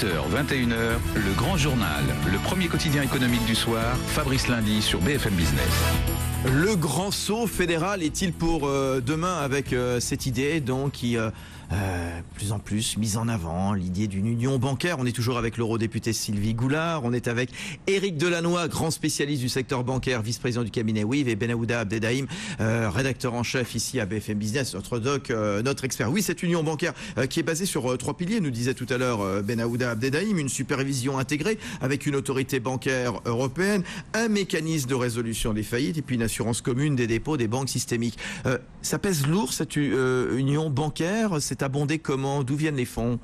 20h, 21h, le grand journal, le premier quotidien économique du soir, Fabrice Lundi sur BFM Business. Le grand saut fédéral est-il pour demain avec cette idée donc qui plus en plus mise en avant, l'idée d'une union bancaire. On est toujours avec l'eurodéputée Sylvie Goulard, on est avec Éric Delannoy, grand spécialiste du secteur bancaire, vice-président du cabinet WIV, et Benahouda Abdelrahim, rédacteur en chef ici à BFM Business, notre doc, notre expert. Oui, cette union bancaire qui est basée sur trois piliers, nous disait tout à l'heure Benahouda Abdelrahim, une supervision intégrée avec une autorité bancaire européenne, un mécanisme de résolution des faillites et puis une assurance commune des dépôts des banques systémiques. Ça pèse lourd cette union bancaire, c'est abondé comment? D'où viennent les fonds?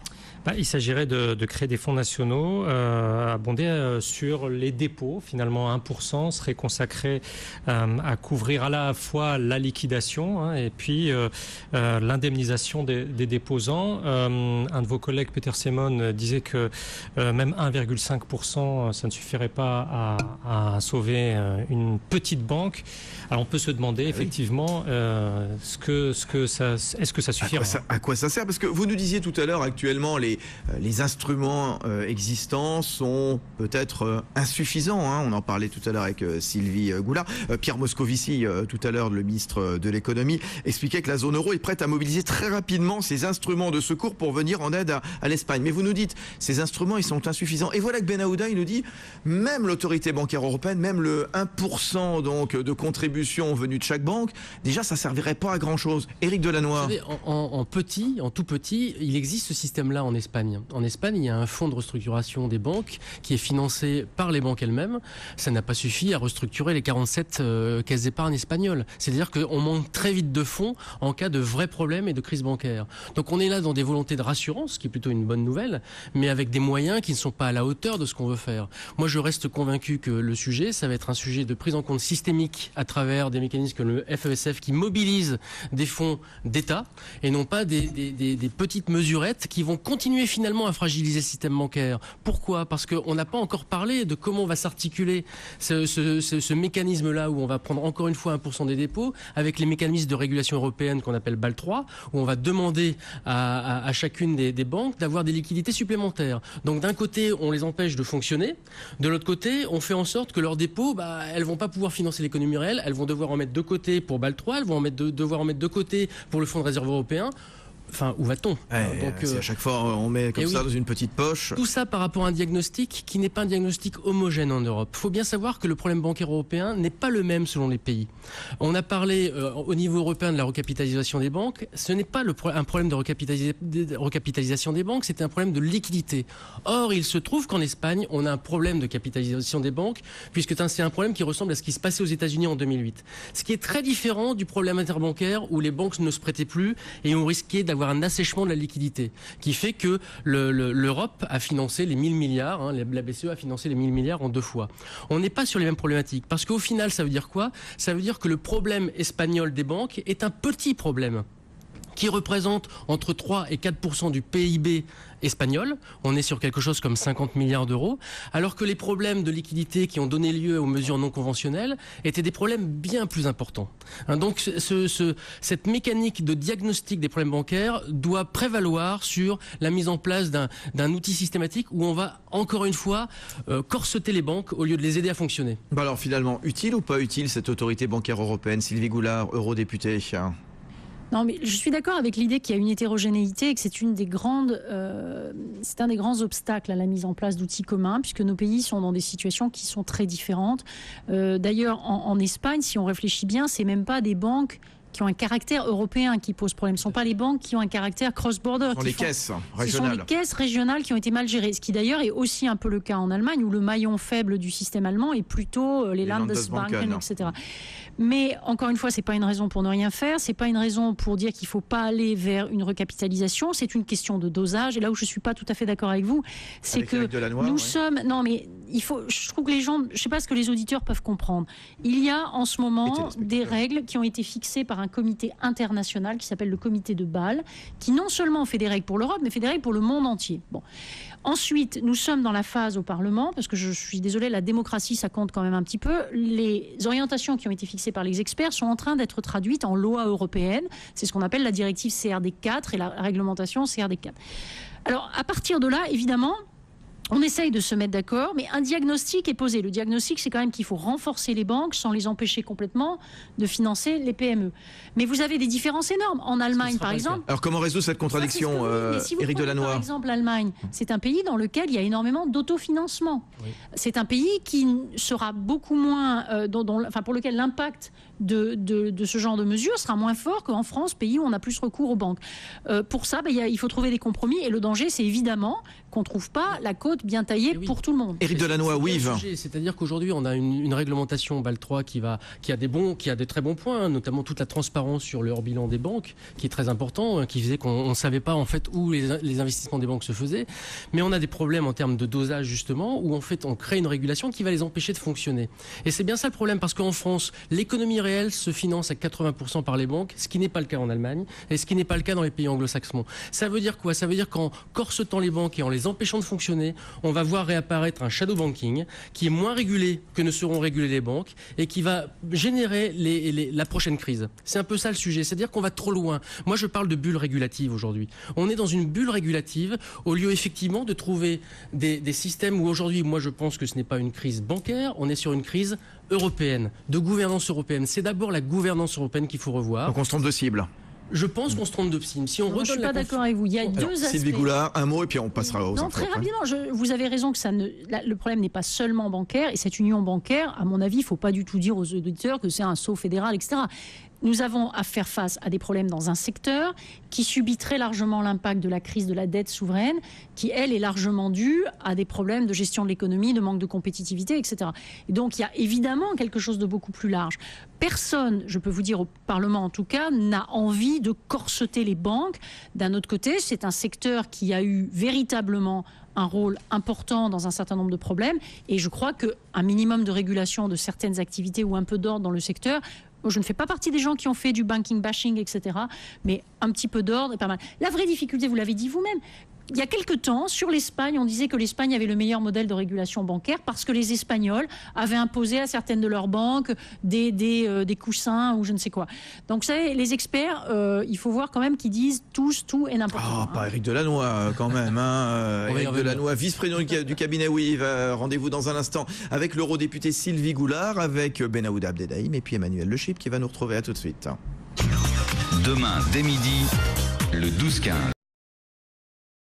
Il s'agirait de créer des fonds nationaux abondés sur les dépôts. Finalement, 1% serait consacré à couvrir à la fois la liquidation et puis l'indemnisation des déposants. Un de vos collègues, Peter Simon, disait que même 1,5%, ça ne suffirait pas à sauver une petite banque. Alors on peut se demander effectivement est-ce que ça suffira? À quoi ça sert? Parce que vous nous disiez tout à l'heure, actuellement, les instruments existants sont peut-être insuffisants. On en parlait tout à l'heure avec Sylvie Goulard. Pierre Moscovici, tout à l'heure, le ministre de l'économie, expliquait que la zone euro est prête à mobiliser très rapidement ses instruments de secours pour venir en aide à l'Espagne. Mais vous nous dites, ces instruments, ils sont insuffisants. Et voilà que Benahouda, il nous dit, même l'autorité bancaire européenne, même le 1% donc, de contribution venue de chaque banque, déjà, ça servirait pas à grand-chose. Éric Delannoy. Vous savez, en tout petit, il existe ce système-là en Espagne. En Espagne, il y a un fonds de restructuration des banques qui est financé par les banques elles-mêmes. Ça n'a pas suffi à restructurer les 47 caisses d'épargne espagnoles. C'est-à-dire qu'on manque très vite de fonds en cas de vrais problèmes et de crise bancaire. Donc on est là dans des volontés de rassurance, ce qui est plutôt une bonne nouvelle, mais avec des moyens qui ne sont pas à la hauteur de ce qu'on veut faire. Moi, je reste convaincu que le sujet, ça va être un sujet de prise en compte systémique à travers des mécanismes comme le FESF qui mobilisent des fonds d'État et non pas des petites mesurettes qui vont continuer finalement à fragiliser le système bancaire. Pourquoi? Parce qu'on n'a pas encore parlé de comment va s'articuler ce mécanisme-là où on va prendre encore une fois 1% des dépôts avec les mécanismes de régulation européenne qu'on appelle BAL 3, où on va demander à chacune des banques d'avoir des liquidités supplémentaires. Donc d'un côté, on les empêche de fonctionner, de l'autre côté, on fait en sorte que leurs dépôts, elles vont pas pouvoir financer l'économie réelle, elles vont devoir en mettre de côté pour BAL 3, elles vont devoir en mettre de côté pour le fonds de réserve européen. Enfin, où va-t-on? Donc, à chaque fois, on met comme ça dans une petite poche. Tout ça par rapport à un diagnostic qui n'est pas un diagnostic homogène en Europe. Il faut bien savoir que le problème bancaire européen n'est pas le même selon les pays. On a parlé au niveau européen de la recapitalisation des banques. Ce n'est pas un problème de recapitalisation des banques, c'est un problème de liquidité. Or, il se trouve qu'en Espagne, on a un problème de capitalisation des banques, puisque c'est un problème qui ressemble à ce qui se passait aux États-Unis en 2008. Ce qui est très différent du problème interbancaire où les banques ne se prêtaient plus et ont risqué d'avoir un assèchement de la liquidité qui fait que l'Europe a financé les 1000 milliards, la BCE a financé les 1000 milliards en 2 fois. On n'est pas sur les mêmes problématiques parce qu'au final, ça veut dire quoi? Ça veut dire que le problème espagnol des banques est un petit problème qui représente entre 3 et 4% du PIB espagnol. On est sur quelque chose comme 50 milliards d'euros, alors que les problèmes de liquidité qui ont donné lieu aux mesures non conventionnelles étaient des problèmes bien plus importants. Donc cette mécanique de diagnostic des problèmes bancaires doit prévaloir sur la mise en place d'un outil systématique où on va encore une fois corseter les banques au lieu de les aider à fonctionner. Alors finalement, utile ou pas utile cette autorité bancaire européenne? Sylvie Goulard, eurodéputée. Non, mais je suis d'accord avec l'idée qu'il y a une hétérogénéité et que c'est c'est un des grands obstacles à la mise en place d'outils communs, puisque nos pays sont dans des situations qui sont très différentes. D'ailleurs, en Espagne, si on réfléchit bien, c'est même pas des banques qui ont un caractère européen qui posent problème. Ce ne sont pas les banques qui ont un caractère cross-border. Ce sont les caisses régionales. Ce sont les caisses régionales qui ont été mal gérées. Ce qui d'ailleurs est aussi un peu le cas en Allemagne, où le maillon faible du système allemand est plutôt les Landesbanken, etc. Mais encore une fois, c'est pas une raison pour ne rien faire. C'est pas une raison pour dire qu'il faut pas aller vers une recapitalisation. C'est une question de dosage. Et là où je suis pas tout à fait d'accord avec vous, c'est que nous sommes. Non, mais je trouve que les gens, je sais pas ce que les auditeurs peuvent comprendre. Il y a en ce moment des règles qui ont été fixées par un comité international qui s'appelle le comité de Bâle, qui non seulement fait des règles pour l'Europe, mais fait des règles pour le monde entier. Bon. Ensuite, nous sommes dans la phase au Parlement, parce que je suis désolée, la démocratie, ça compte quand même un petit peu. Les orientations qui ont été fixées par les experts sont en train d'être traduites en loi européenne. C'est ce qu'on appelle la directive CRD 4 et la réglementation CRD 4. Alors, à partir de là, évidemment, On essaye de se mettre d'accord, mais un diagnostic est posé. Le diagnostic, c'est quand même qu'il faut renforcer les banques sans les empêcher complètement de financer les PME. Mais vous avez des différences énormes. En Allemagne, par exemple... Alors comment résoudre cette contradiction, Éric Delannoy? Par exemple, l'Allemagne, c'est un pays dans lequel il y a énormément d'autofinancement. Oui. C'est un pays qui sera beaucoup moins... pour lequel l'impact de ce genre de mesures sera moins fort qu'en France, pays où on a plus recours aux banques. Pour ça, il faut trouver des compromis. Et le danger, c'est évidemment qu'on ne trouve pas la côte bien taillée pour tout le monde. Éric Delannoy, oui. C'est-à-dire qu'aujourd'hui, on a une réglementation BAL 3 qui a des très bons points, hein, notamment toute la transparence sur le hors-bilan des banques, qui est très important, qui faisait qu'on ne savait pas en fait où les investissements des banques se faisaient. Mais on a des problèmes en termes de dosage, justement, où en fait on crée une régulation qui va les empêcher de fonctionner. Et c'est bien ça le problème, parce qu'en France, l'économie réelle se finance à 80% par les banques, ce qui n'est pas le cas en Allemagne, et ce qui n'est pas le cas dans les pays anglo-saxons. Ça veut dire quoi? Ça veut dire qu'en corsetant les banques et en les empêchant de fonctionner, on va voir réapparaître un shadow banking qui est moins régulé que ne seront régulées les banques et qui va générer la prochaine crise. C'est un peu ça le sujet, c'est-à-dire qu'on va trop loin. Moi, je parle de bulle régulative aujourd'hui. On est dans une bulle régulative au lieu effectivement de trouver des systèmes où aujourd'hui, moi, je pense que ce n'est pas une crise bancaire, on est sur une crise européenne, de gouvernance européenne. C'est d'abord la gouvernance européenne qu'il faut revoir. Donc on se trompe de cible. Je pense qu'on se trompe de cible. Si on je ne suis pas d'accord avec vous. Il y a deux aspects. Sylvie Goulard, un mot et puis on passera aux infos. Non, très rapidement. Vous avez raison que le problème n'est pas seulement bancaire. Et cette union bancaire, à mon avis, il ne faut pas du tout dire aux auditeurs que c'est un saut fédéral, etc. Nous avons à faire face à des problèmes dans un secteur qui subit très largement l'impact de la crise de la dette souveraine, qui, elle, est largement due à des problèmes de gestion de l'économie, de manque de compétitivité, etc. Et donc, il y a évidemment quelque chose de beaucoup plus large. Personne, je peux vous dire au Parlement en tout cas, n'a envie de corseter les banques. D'un autre côté, c'est un secteur qui a eu véritablement un rôle important dans un certain nombre de problèmes. Et je crois qu'un minimum de régulation de certaines activités ou un peu d'ordre dans le secteur... Je ne fais pas partie des gens qui ont fait du banking bashing, etc. Mais un petit peu d'ordre est pas mal. La vraie difficulté, vous l'avez dit vous-même, il y a quelque temps, sur l'Espagne, on disait que l'Espagne avait le meilleur modèle de régulation bancaire parce que les Espagnols avaient imposé à certaines de leurs banques des coussins ou je ne sais quoi. Donc, vous savez, les experts, il faut voir quand même qu'ils disent tous, tout et n'importe quoi. Pas Éric Delannoy, quand même. Éric Delannoy, vice-président du cabinet WIV. Rendez-vous dans un instant avec l'eurodéputée Sylvie Goulard, avec Benaouda Abdelhaim et puis Emmanuel Le Chip qui va nous retrouver. À tout de suite. Demain, dès midi, le 12-15.